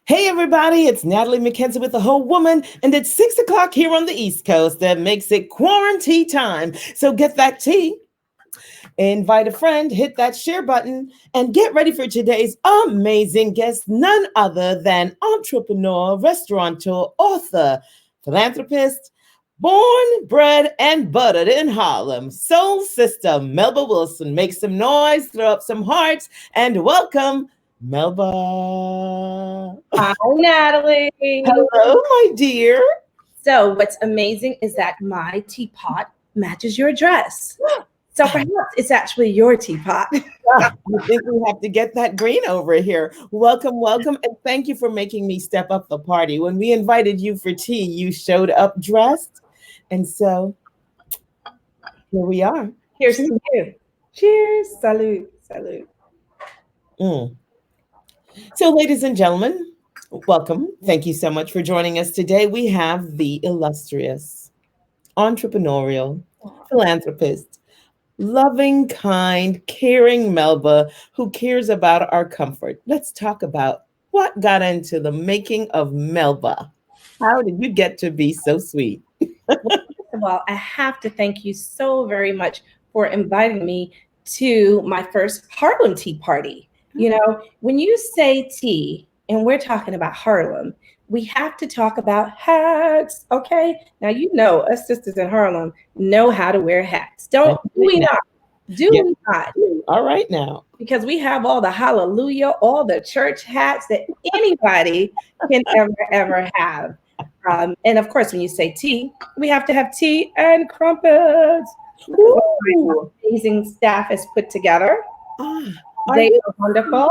Hey everybody, it's Natalie McKenzie with The Whole Woman, and it's 6 o'clock here on the East Coast. That makes it Quaran-Tea time. So get that tea, invite a friend, hit that share button, and get ready for today's amazing guest, none other than entrepreneur, restaurateur, author, philanthropist, born, bred, and buttered in Harlem, soul sister Melba Wilson. Make some noise, throw up some hearts, and welcome Melba. Hi, Natalie. Hello, my dear. So, what's amazing is that my teapot matches your dress. So, perhaps it's actually your teapot. I think we have to get that green over here. Welcome, welcome, and thank you for making me step up the party. When we invited you for tea, you showed up dressed. And so here we are. Here's to you. Cheers. Salute. Salute. Mm. So, ladies and gentlemen, welcome. Thank you so much for joining us today. We have the illustrious, entrepreneurial, philanthropist, loving, kind, caring Melba who cares about our comfort. Let's talk about what got into the making of Melba. How did you get to be so sweet? Well, I have to thank you so very much for inviting me to my first Harlem Tea Party. When you say tea, and we're talking about Harlem, we have to talk about hats. Okay. Now, us sisters in Harlem know how to wear hats. Do we not? Do Yeah. we not? All right now. Because we have all the hallelujah, all the church hats that anybody can ever have. And of course, when you say tea, we have to have tea and crumpets. Ooh. Amazing staff has put together. Ah, They are wonderful.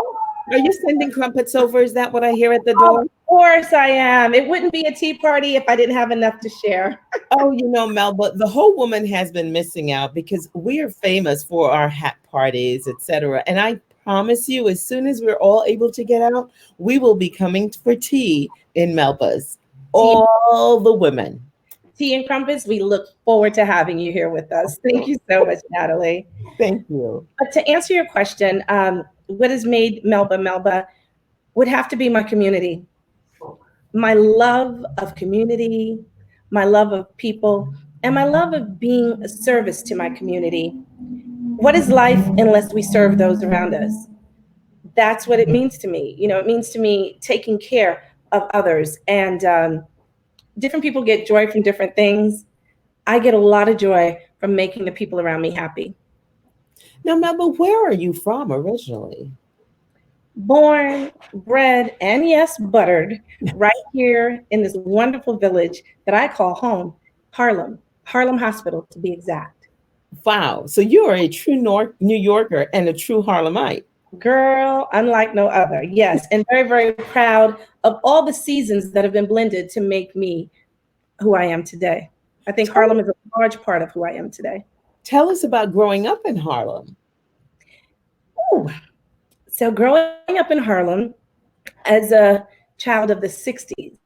are you sending crumpets over? Is that what I hear at the Of door? course I am. It wouldn't be a tea party if I didn't have enough to share. Oh, Melba, the whole woman has been missing out because we are famous for our hat parties, etc. And I promise you, as soon as we're all able to get out, we will be coming for tea in Melba's. All the women. Tea and crumpets, we look forward to having you here with us. Thank you so much, Natalie. Thank you. But to answer your question, what has made Melba would have to be my community, my love of community, my love of people, and my love of being a service to my community. What is life unless we serve those around us? That's what it means to me. It means to me taking care of others. And different people get joy from different things. I get a lot of joy from making the people around me happy. Now, Melba, where are you from originally? Born, bred, and yes, buttered right here in this wonderful village that I call home, Harlem Hospital to be exact. Wow. So you are a true New Yorker and a true Harlemite. Girl, unlike no other. Yes, and very, very proud of all the seasons that have been blended to make me who I am today. I think Harlem is a large part of who I am today. Tell us about growing up in Harlem. Ooh. So growing up in Harlem as a child of the 60s,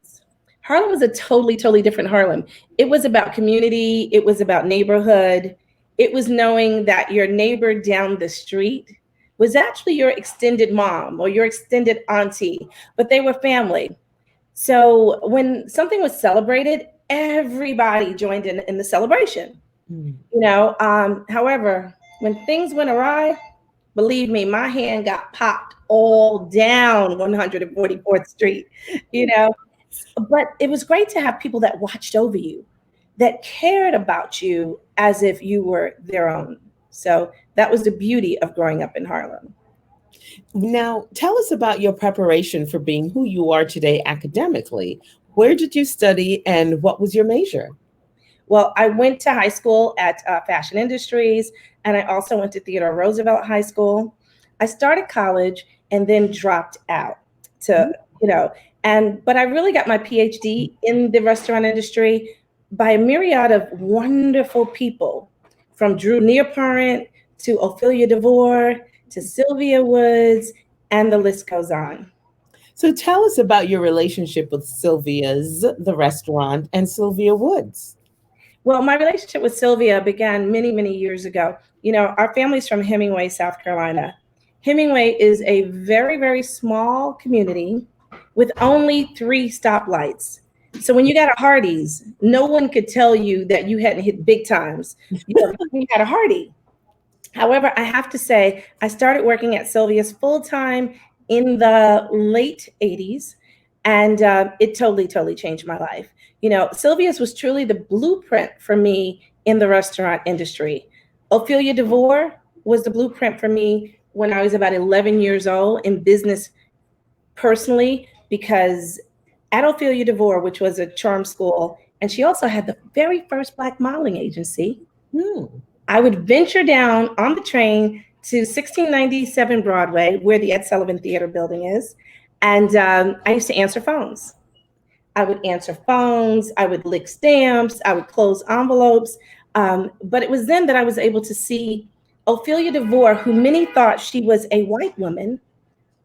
Harlem was a totally, totally different Harlem. It was about community. It was about neighborhood. It was knowing that your neighbor down the street was actually your extended mom or your extended auntie, but they were family. So when something was celebrated, everybody joined in the celebration. However, when things went awry, believe me, my hand got popped all down 144th Street, But it was great to have people that watched over you, that cared about you as if you were their own. So that was the beauty of growing up in Harlem. Now, tell us about your preparation for being who you are today academically. Where did you study and what was your major? Well, I went to high school at Fashion Industries, and I also went to Theodore Roosevelt High School. I started college and then dropped out but I really got my PhD in the restaurant industry by a myriad of wonderful people, from Drew Neaparent to Ophelia DeVore to Sylvia Woods, and the list goes on. So tell us about your relationship with Sylvia's, the restaurant, and Sylvia Woods. Well, my relationship with Sylvia began many, many years ago. Our family's from Hemingway, South Carolina. Hemingway is a very, very small community with only 3 stoplights. So when you got a Hardee's, no one could tell you that you hadn't hit big times. You had a Hardy. However, I have to say, I started working at Sylvia's full time in the late 80s, and it totally, totally changed my life. Sylvia's was truly the blueprint for me in the restaurant industry. Ophelia DeVore was the blueprint for me when I was about 11 years old in business personally, because at Ophelia DeVore, which was a charm school, and she also had the very first Black modeling agency. I would venture down on the train to 1697 Broadway, where the Ed Sullivan Theater building is. And I used to answer phones. I would answer phones, I would lick stamps, I would close envelopes. But it was then that I was able to see Ophelia DeVore, who many thought she was a white woman,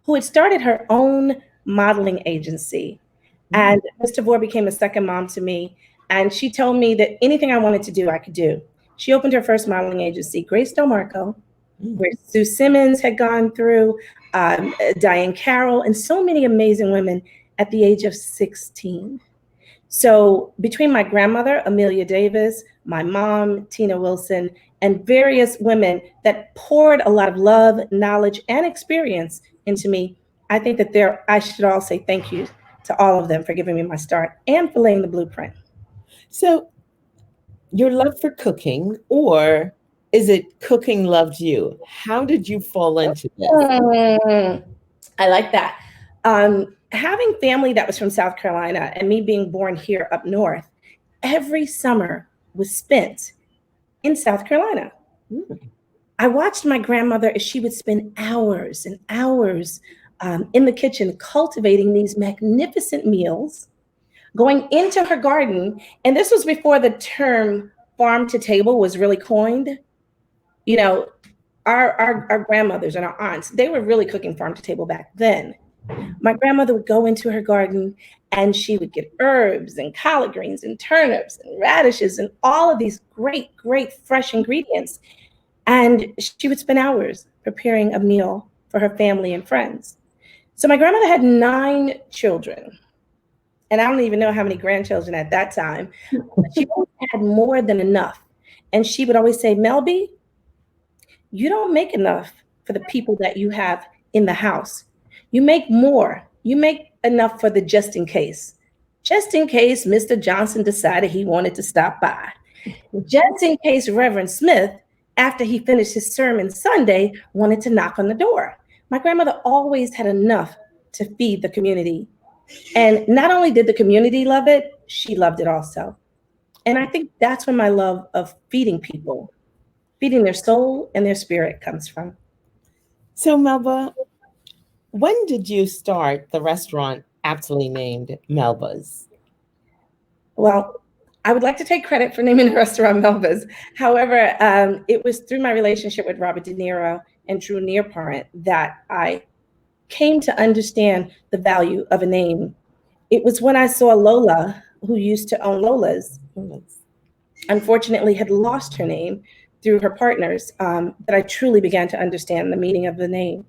who had started her own modeling agency. And Miss DeVore became a second mom to me. And she told me that anything I wanted to do, I could do. She opened her first modeling agency, Grace Del Marco, where Sue Simmons had gone through, Diane Carroll, and so many amazing women at the age of 16. So between my grandmother, Amelia Davis, my mom, Tina Wilson, and various women that poured a lot of love, knowledge, and experience into me, I think that I should all say thank you to all of them for giving me my start and for laying the blueprint. So your love for cooking, or is it cooking loved you? How did you fall into this? I like that. Having family that was from South Carolina and me being born here up north, every summer was spent in South Carolina. I watched my grandmother as she would spend hours and hours in the kitchen cultivating these magnificent meals, going into her garden. And this was before the term farm to table was really coined. Our grandmothers and our aunts, they were really cooking farm to table back then. My grandmother would go into her garden and she would get herbs and collard greens and turnips and radishes and all of these great, great fresh ingredients. And she would spend hours preparing a meal for her family and friends. So my grandmother had 9 children. And I don't even know how many grandchildren at that time. But she always had more than enough. And she would always say, Melby, you don't make enough for the people that you have in the house. You make more. You make enough for the just in case. Just in case Mr. Johnson decided he wanted to stop by. Just in case Reverend Smith, after he finished his sermon Sunday, wanted to knock on the door. My grandmother always had enough to feed the community. And not only did the community love it, she loved it also. And I think that's where my love of feeding people, feeding their soul and their spirit comes from. So Melba, when did you start the restaurant aptly named Melba's? Well, I would like to take credit for naming the restaurant Melba's. However, it was through my relationship with Robert De Niro and Drew Nearparent that I came to understand the value of a name. It was when I saw Lola, who used to own Lola's, unfortunately had lost her name through her partners, that I truly began to understand the meaning of the name.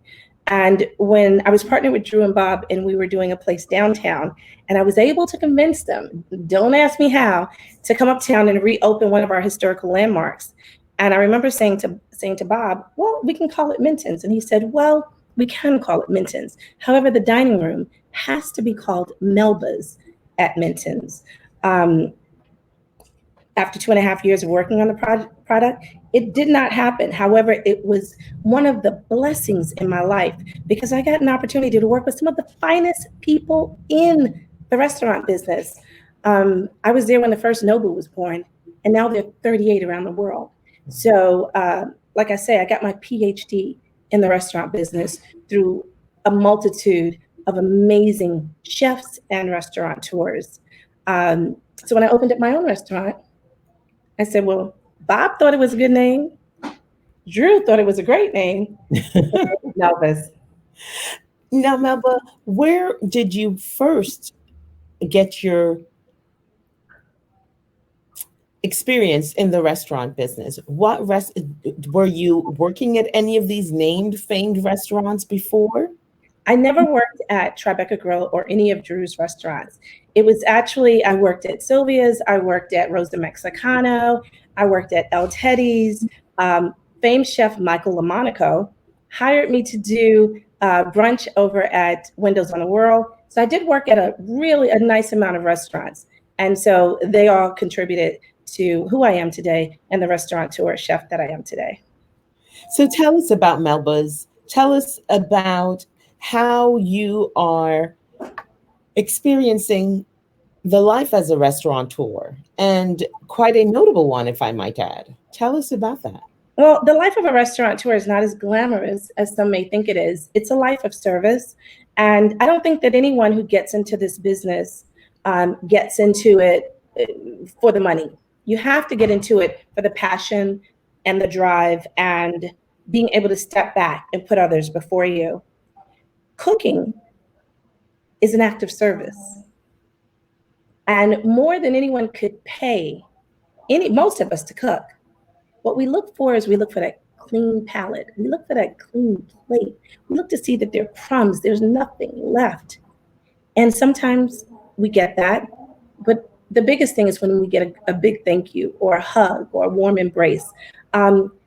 And when I was partnered with Drew and Bob and we were doing a place downtown, and I was able to convince them, don't ask me how, to come uptown and reopen one of our historical landmarks. And I remember saying to Bob, well, we can call it Minton's. And he said, well, we can call it Minton's. However, the dining room has to be called Melba's at Minton's. After 2.5 years of working on the product, it did not happen. However, it was one of the blessings in my life because I got an opportunity to work with some of the finest people in the restaurant business. I was there when the first Nobu was born, and now there are 38 around the world. So, like I say, I got my PhD in the restaurant business through a multitude of amazing chefs and restaurateurs. So when I opened up my own restaurant, I said, well, Bob thought it was a good name. Drew thought it was a great name. Melba's. Now, Melba, where did you first get your experience in the restaurant business? Were you working at any of these named, famed restaurants before? I never worked at Tribeca Grill or any of Drew's restaurants. It was actually, I worked at Sylvia's, I worked at Rosa Mexicano, I worked at El Teddy's. Famed chef Michael LaMonaco hired me to do brunch over at Windows on the World. So I did work at a nice amount of restaurants. And so they all contributed to who I am today and the restaurateur chef that I am today. So tell us about Melba's. Tell us about how you are experiencing the life as a restaurateur, and quite a notable one, if I might add. Tell us about that. Well, the life of a restaurateur is not as glamorous as some may think it is. It's a life of service. And I don't think that anyone who gets into this business gets into it for the money. You have to get into it for the passion and the drive and being able to step back and put others before you. Cooking is an act of service. And more than anyone could pay most of us to cook, what we look for is we look for that clean palate. We look for that clean plate. We look to see that there are crumbs, there's nothing left. And sometimes we get that, but the biggest thing is when we get a big thank you or a hug or a warm embrace.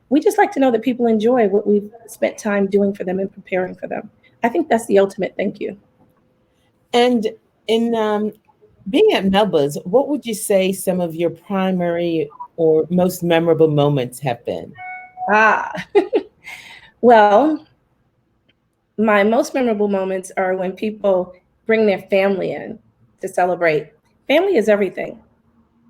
We just like to know that people enjoy what we've spent time doing for them and preparing for them. I think that's the ultimate thank you. And in being at Melba's, what would you say some of your primary or most memorable moments have been? Well, my most memorable moments are when people bring their family in to celebrate. Family is everything.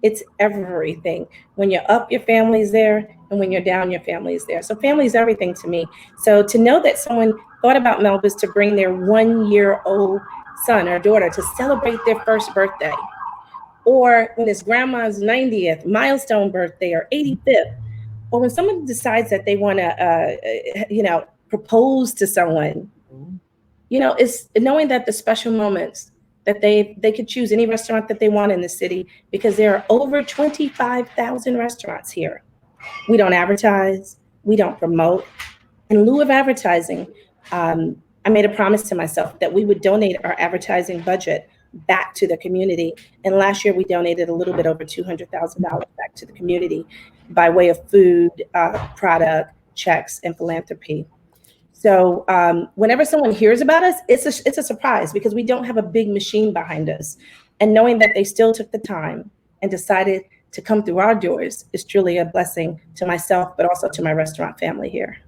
It's everything. When you're up, your family's there, and when you're down, your family is there. So family is everything to me. So to know that someone thought about Melba's to bring their 1-year-old son or daughter to celebrate their first birthday, or when it's grandma's 90th milestone birthday or 85th, or when someone decides that they want to, propose to someone, it's knowing that the special moments that they could choose any restaurant that they want in the city, because there are over 25,000 restaurants here. We don't advertise, we don't promote. In lieu of advertising, I made a promise to myself that we would donate our advertising budget back to the community. And last year we donated a little bit over $200,000 back to the community by way of food, product, checks, and philanthropy. So whenever someone hears about us, it's a surprise because we don't have a big machine behind us. And knowing that they still took the time and decided to come through our doors is truly a blessing to myself, but also to my restaurant family here.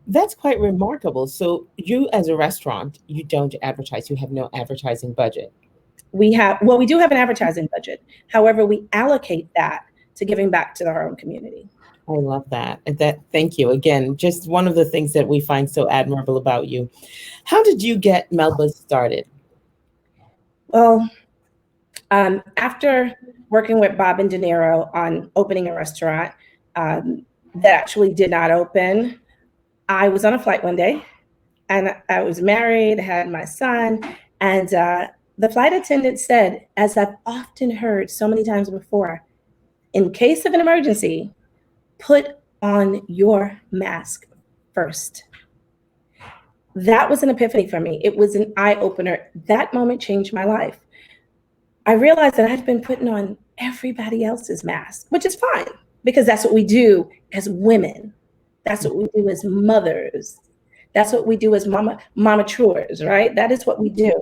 That's quite remarkable. So you as a restaurant, you don't advertise, you have no advertising budget. We do have an advertising budget. However, we allocate that to giving back to our own community. I love that. Thank you. Again, just one of the things that we find so admirable about you. How did you get Melba started? Well, after working with Bob and De Niro on opening a restaurant that actually did not open, I was on a flight one day and I was married, had my son, and the flight attendant said, as I've often heard so many times before, in case of an emergency, put on your mask first. That was an epiphany for me. It was an eye-opener. That moment changed my life. I realized that I'd been putting on everybody else's mask, which is fine, because that's what we do as women. That's what we do as mothers. That's what we do as mamatures, right? That is what we do.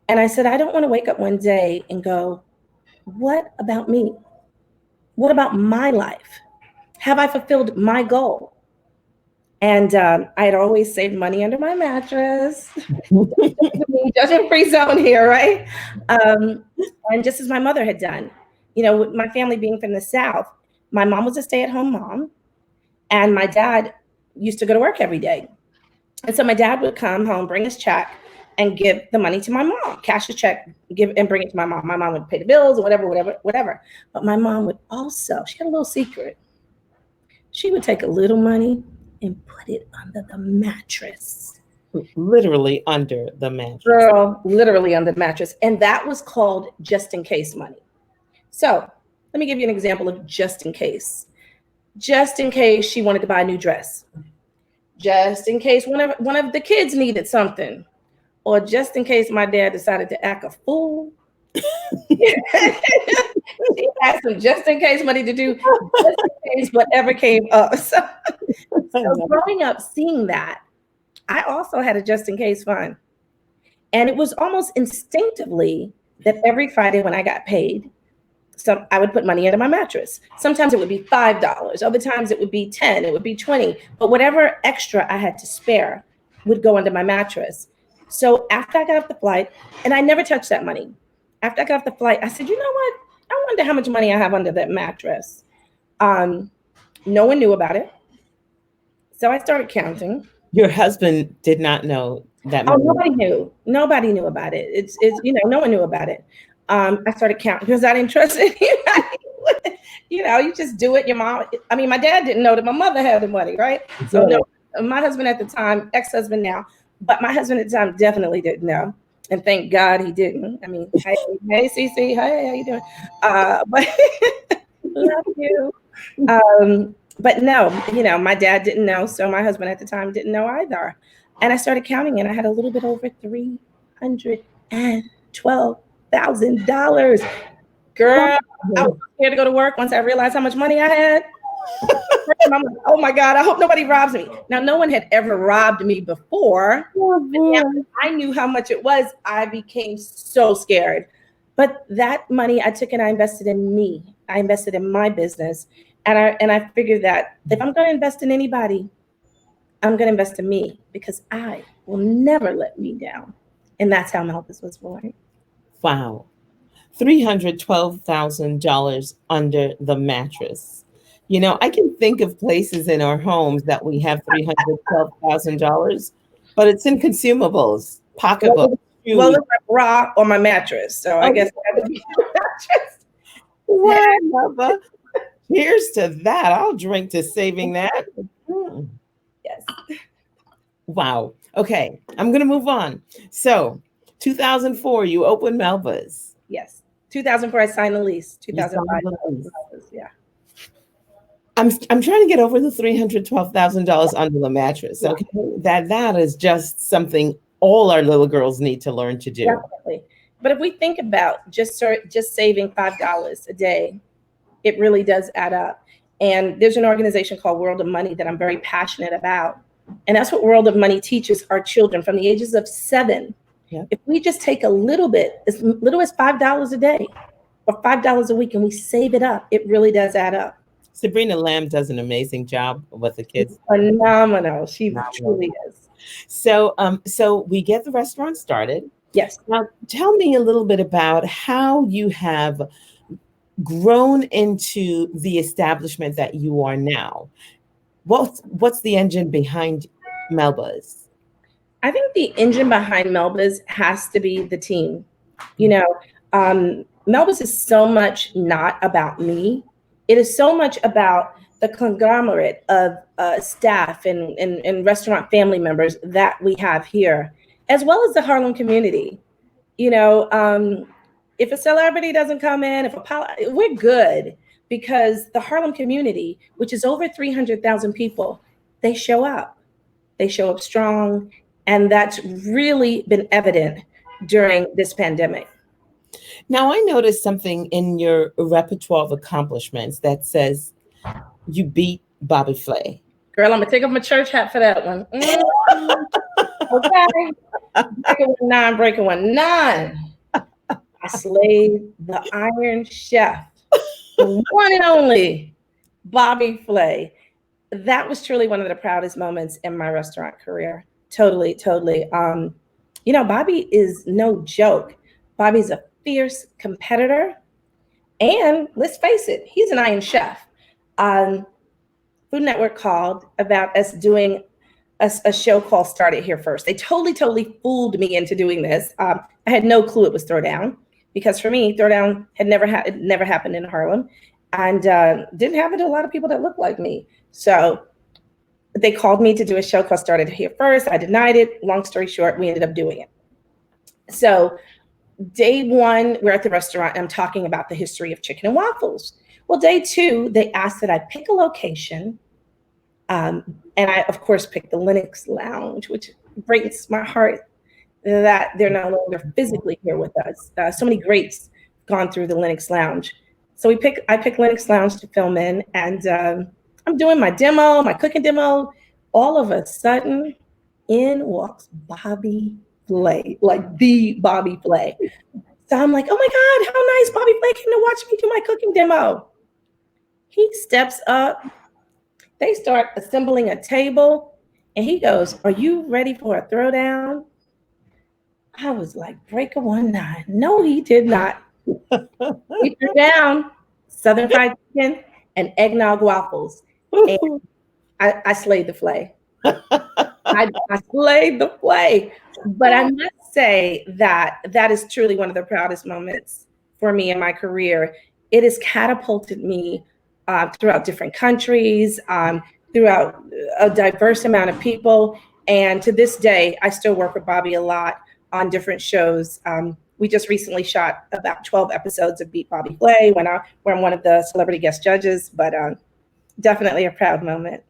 And I said, I don't want to wake up one day and go, what about me? What about my life? Have I fulfilled my goal? And I had always saved money under my mattress. Judgment-free zone here, right? And just as my mother had done, with my family being from the South, my mom was a stay-at-home mom, and my dad used to go to work every day. And so my dad would come home, bring his check, and give the money to my mom, cash the check, give and bring it to my mom. My mom would pay the bills or whatever. But my mom would also, she had a little secret. She would take a little money and put it under the mattress. Literally under the mattress. Girl, literally under the mattress. And that was called just in case money. So let me give you an example of just in case. Just in case she wanted to buy a new dress. just in case one of the kids needed something, or just in case my dad decided to act a fool. She had some just in case money to do, just in case whatever came up. So growing up, seeing that, I also had a just in case fund. And it was almost instinctively that every Friday when I got paid, so I would put money into my mattress. Sometimes it would be $5. Other times it would be 10, it would be 20. But whatever extra I had to spare would go into my mattress. So after I got off the flight, and I never touched that money. After I got off the flight, I said, you know what? I wonder how much money I have under that mattress. No one knew about it. So I started counting. Your husband did not know that money. Nobody knew. Nobody knew about it. It's no one knew about it. I started counting because I didn't trust anybody. You just do it. Your mom, my dad didn't know that my mother had the money, right? So no, my husband at the time, ex-husband now, but my husband at the time definitely didn't know. And thank God he didn't. Hey, Cece, hey, how you doing? But love you. But no, my dad didn't know. So my husband at the time didn't know either. And I started counting, and I had a little bit over $312,000. Girl, I was scared to go to work once I realized how much money I had. I'm like, oh my God, I hope nobody robs me. Now, no one had ever robbed me before. I knew how much it was. I became so scared. But that money I took and I invested in me. I invested in my business. And I figured that if I'm going to invest in anybody, I'm going to invest in me, because I will never let me down. And that's how Melba's was born. Wow. $312,000 under the mattress. I can think of places in our homes that we have $312,000, but it's in consumables, pocketbooks. Well, it's my bra or my mattress. So I guess it had to be the mattress. Wow, Melba. Here's to that. I'll drink to saving that. Yes. Wow. Okay. I'm going to move on. So 2004, you opened Melba's. Yes. 2004, I signed the lease. 2005. Yeah. I'm trying to get over the $312,000 under the mattress. Okay. That is just something all our little girls need to learn to do. Definitely. But if we think about just saving $5 a day, it really does add up. And there's an organization called World of Money that I'm very passionate about. And that's what World of Money teaches our children from the ages of 7. Yeah. If we just take a little bit, as little as $5 a day or $5 a week, and we save it up, it really does add up. Sabrina Lamb does an amazing job with the kids. Phenomenal. She truly is. So we get the restaurant started. Yes. Now tell me a little bit about how you have grown into the establishment that you are now. What's the engine behind Melba's? I think the engine behind Melba's has to be the team. Melba's is so much not about me. It is so much about the conglomerate of staff and restaurant family members that we have here, as well as the Harlem community. If a celebrity doesn't come in, we're good, because the Harlem community, which is over 300,000 people, they show up. They show up strong. And that's really been evident during this pandemic. Now, I noticed something in your repertoire of accomplishments that says you beat Bobby Flay. Girl, I'm going to take off my church hat for that one. Okay. Breaking one, 9. I slayed the Iron Chef, the one and only Bobby Flay. That was truly one of the proudest moments in my restaurant career. Totally. Bobby is no joke. Bobby's a fierce competitor. And let's face it, he's an Iron Chef. Food Network called about us doing a show called Started Here First. They totally fooled me into doing this. I had no clue it was Throwdown, because for me, Throwdown had never happened in Harlem, and didn't happen to a lot of people that looked like me. So they called me to do a show called Started Here First. I denied it. Long story short, we ended up doing it. So day 1, we're at the restaurant, and I'm talking about the history of chicken and waffles. Well, day 2, they asked that I pick a location And I, of course, picked the Lennox Lounge, which breaks my heart that they're no longer physically here with us. So many greats gone through the Lennox Lounge. So I picked Lennox Lounge to film in, and I'm doing my demo, my cooking demo. All of a sudden, in walks Bobby Flay, like the Bobby Flay. So I'm like, oh my God, how nice, Bobby Flay came to watch me do my cooking demo. He steps up, they start assembling a table, and he goes, are you ready for a throwdown? I was like, breaker 19. No, he did not. He threw down Southern fried chicken and eggnog waffles. And I slayed the flay. I slayed the flay. But I must say that that is truly one of the proudest moments for me in my career. It has catapulted me throughout different countries, throughout a diverse amount of people. And to this day, I still work with Bobby a lot on different shows. We just recently shot about 12 episodes of Beat Bobby Flay when I'm one of the celebrity guest judges, but definitely a proud moment.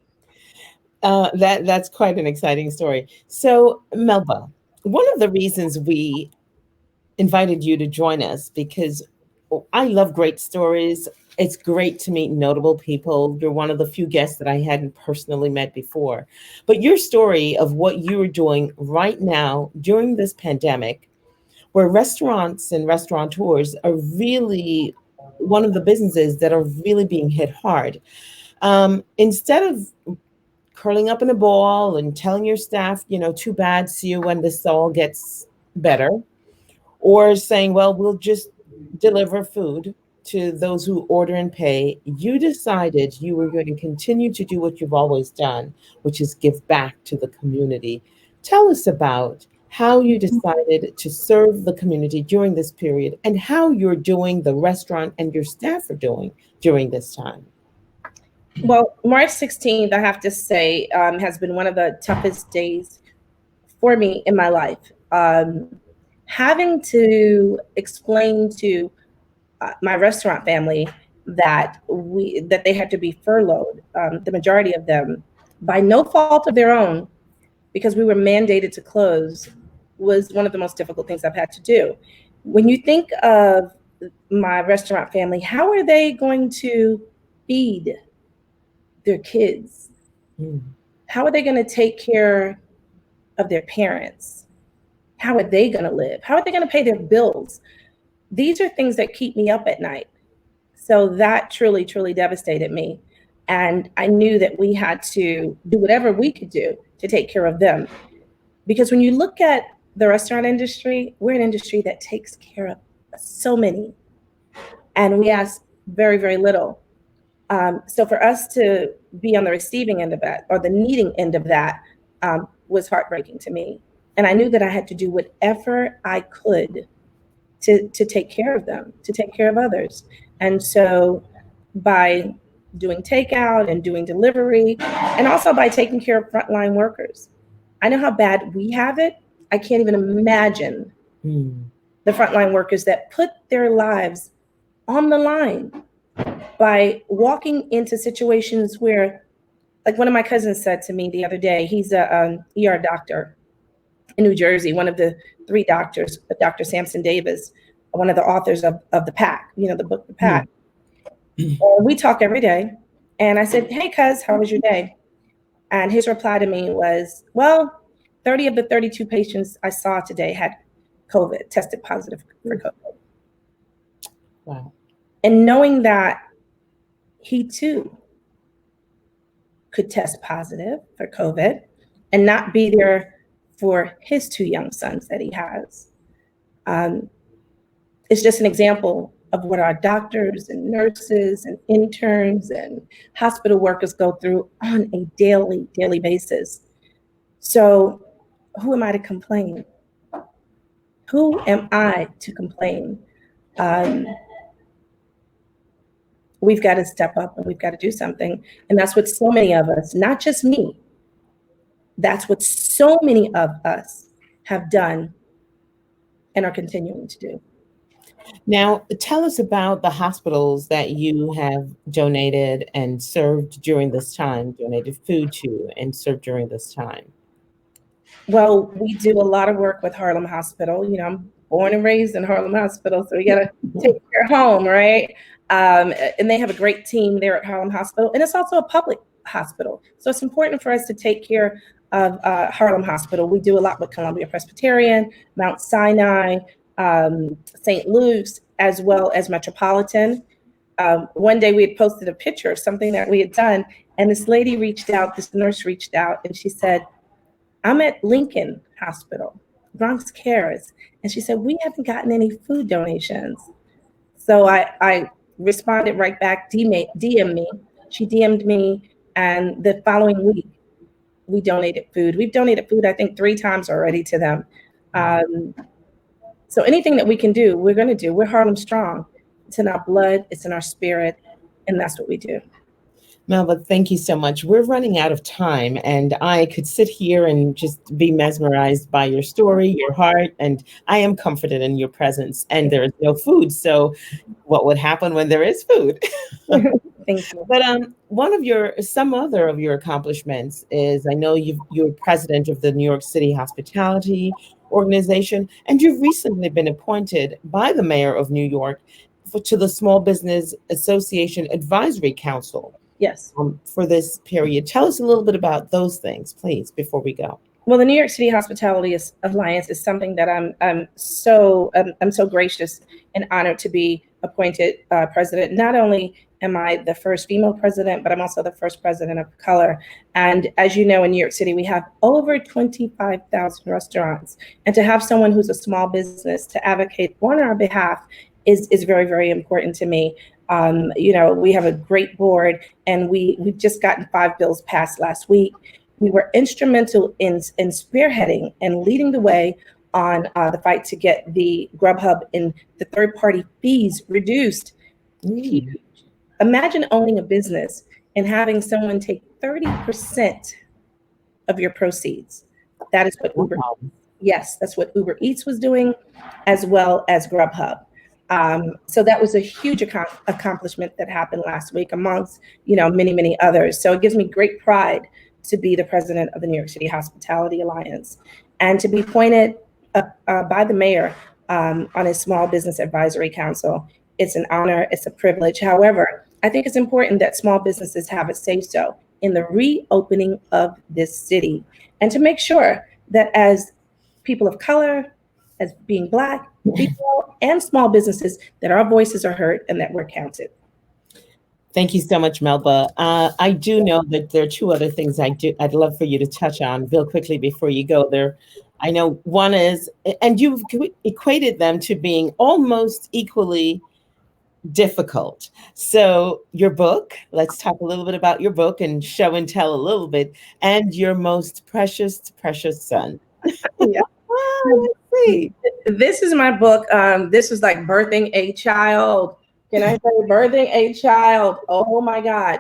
That's quite an exciting story. So, Melba, one of the reasons we invited you to join us because I love great stories. It's great to meet notable people. You're one of the few guests that I hadn't personally met before. But your story of what you are doing right now during this pandemic, where restaurants and restaurateurs are really one of the businesses that are really being hit hard. Instead of curling up in a ball and telling your staff, too bad, see you when this all gets better, or saying, well, we'll just deliver food to those who order and pay, you decided you were going to continue to do what you've always done, which is give back to the community. Tell us about how you decided to serve the community during this period and how you're doing, the restaurant and your staff are doing during this time. Well, March 16th, I have to say, has been one of the toughest days for me in my life. Having to explain to my restaurant family that they had to be furloughed, the majority of them, by no fault of their own, because we were mandated to close, was one of the most difficult things I've had to do. When you think of my restaurant family, how are they going to feed their kids? How are they going to take care of their parents? How are they going to live? How are they going to pay their bills? These are things that keep me up at night. So that truly, truly devastated me. And I knew that we had to do whatever we could do to take care of them. Because when you look at the restaurant industry, we're an industry that takes care of so many. And we ask very, very little. So for us to be on the receiving end of that, or the needing end of that, was heartbreaking to me. And I knew that I had to do whatever I could to take care of them, to take care of others. And so by doing takeout and doing delivery, and also by taking care of frontline workers, I know how bad we have it. I can't even imagine the frontline workers that put their lives on the line by walking into situations where, like one of my cousins said to me the other day, he's a ER doctor in New Jersey, one of the 3 doctors, Dr. Sampson Davis, one of the authors of The Pack, the book, The Pack. We talk every day. And I said, hey, cuz, how was your day? And his reply to me was, well, 30 of the 32 patients I saw today had COVID, tested positive for COVID. Wow. And knowing that he too could test positive for COVID and not be there for his 2 young sons that he has. It's just an example of what our doctors and nurses and interns and hospital workers go through on a daily basis. So who am I to complain? Who am I to complain? We've got to step up and we've got to do something. And that's what so many of us, not just me, that's what so many of us have done and are continuing to do. Now, tell us about the hospitals that you have donated and served during this time, donated food to and served during this time. Well, we do a lot of work with Harlem Hospital. You know, I'm born and raised in Harlem Hospital, so we got to take care of home, right? And they have a great team there at Harlem Hospital, and it's also a public hospital. So it's important for us to take care of Harlem Hospital. We do a lot with Columbia Presbyterian, Mount Sinai, St. Luke's, as well as Metropolitan. One day we had posted a picture of something that we had done, and this lady reached out, this nurse reached out, and she said, I'm at Lincoln Hospital, Bronx Cares. And she said, we haven't gotten any food donations. So I responded right back, DM me. She DM'd me. And the following week, we donated food. We've donated food, I think, 3 times already to them. So anything that we can do, we're going to do. We're Harlem Strong. It's in our blood. It's in our spirit. And that's what we do. Melba, thank you so much. We're running out of time, and I could sit here and just be mesmerized by your story, your heart, and I am comforted in your presence. And there is no food, so what would happen when there is food? Thank you. But some other of your accomplishments is I know you're president of the New York City Hospitality Organization, and you've recently been appointed by the mayor of New York to the Small Business Association Advisory Council. Yes. For this period. Tell us a little bit about those things, please, before we go. Well, the New York City Hospitality Alliance is something that I'm so gracious and honored to be appointed president. Not only am I the first female president, but I'm also the first president of color. And as you know, in New York City, we have over 25,000 restaurants. And to have someone who's a small business to advocate on our behalf is very, very important to me. You know, we have a great board, and we've just gotten 5 bills passed last week. We were instrumental in spearheading and leading the way on the fight to get the Grubhub and the third-party fees reduced. Huge. Imagine owning a business and having someone take 30% of your proceeds. That is what Uber. Yes, that's what Uber Eats was doing, as well as Grubhub. So that was a huge accomplishment that happened last week, amongst, you know, many, many others. So it gives me great pride to be the president of the New York City Hospitality Alliance and to be appointed by the mayor on his Small Business Advisory Council. It's an honor. It's a privilege. However, I think it's important that small businesses have a say-so in the reopening of this city, and to make sure that as people of color, as being Black people and small businesses, that our voices are heard and that we're counted. Thank you so much, Melba. I do know that there are 2 other things I'd love for you to touch on real quickly before you go there. I know one is, and you've equated them to being almost equally difficult. So your book, let's talk a little bit about your book and show and tell a little bit, and your most precious, precious son. Yeah. Let's see. This is my book. This is like birthing a child. Can I say birthing a child? Oh my God.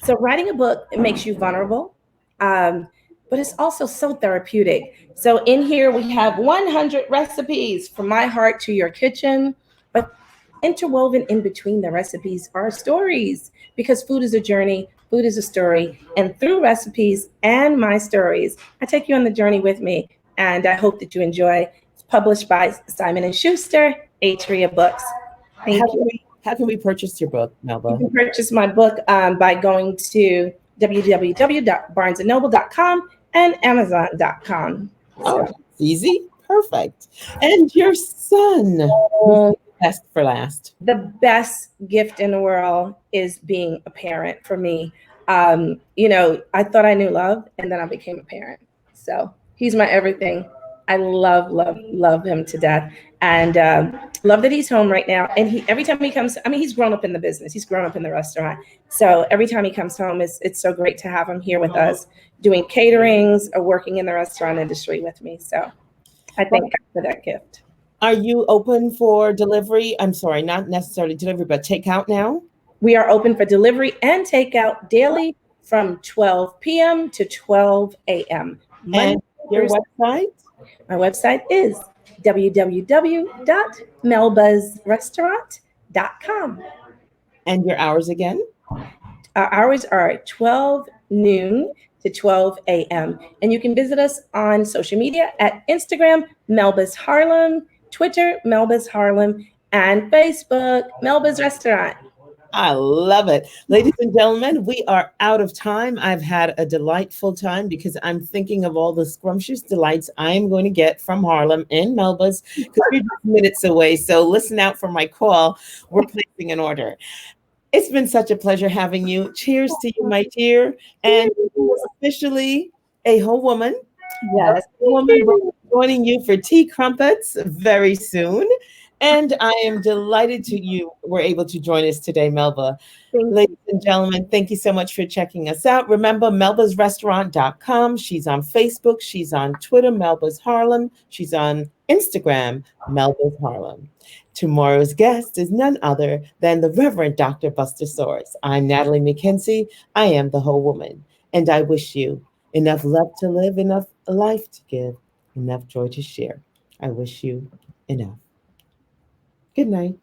So writing a book, it makes you vulnerable, but it's also so therapeutic. So in here we have 100 recipes from my heart to your kitchen, but interwoven in between the recipes are stories, because food is a journey, food is a story. And through recipes and my stories, I take you on the journey with me. And I hope that you enjoy. It's published by Simon & Schuster, Atria Books. Thank you. How can we purchase your book, Melba? You can purchase my book by going to www.barnesandnoble.com and amazon.com. Oh, easy. Perfect. And your son, best for last. The best gift in the world is being a parent for me. You know, I thought I knew love, and then I became a parent. So he's my everything. I love him to death, and love that he's home right now. And every time he comes, I mean, he's grown up in the business. He's grown up in the restaurant. So every time he comes home, it's so great to have him here with us, doing caterings or working in the restaurant industry with me. So I thank God for that gift. Are you open for delivery? I'm sorry, not necessarily delivery, but takeout now? We are open for delivery and takeout daily from 12 p.m. to 12 a.m. And your website? My website is www.melbasrestaurant.com. And your hours again? Our hours are 12 noon to 12 a.m. And you can visit us on social media at Instagram, Melba's Harlem, Twitter, Melba's Harlem, and Facebook, Melba's Restaurant. I love it. Ladies and gentlemen, we are out of time. I've had a delightful time because I'm thinking of all the scrumptious delights I am going to get from Harlem and Melba's because we're just minutes away. So listen out for my call. We're placing an order. It's been such a pleasure having you. Cheers to you, my dear. And officially a whole woman. A Yes. woman will be joining you for tea crumpets very soon. And I am delighted to you were able to join us today, Melba. Thank Ladies you. and gentlemen, thank you so much for checking us out. Remember, melbasrestaurant.com. She's on Facebook. She's on Twitter, Melba's Harlem. She's on Instagram, Melba's Harlem. Tomorrow's guest is none other than the Reverend Dr. Buster Soares. I'm Natalie McKenzie. I am the whole woman. And I wish you enough love to live, enough life to give, enough joy to share. I wish you enough. Good night.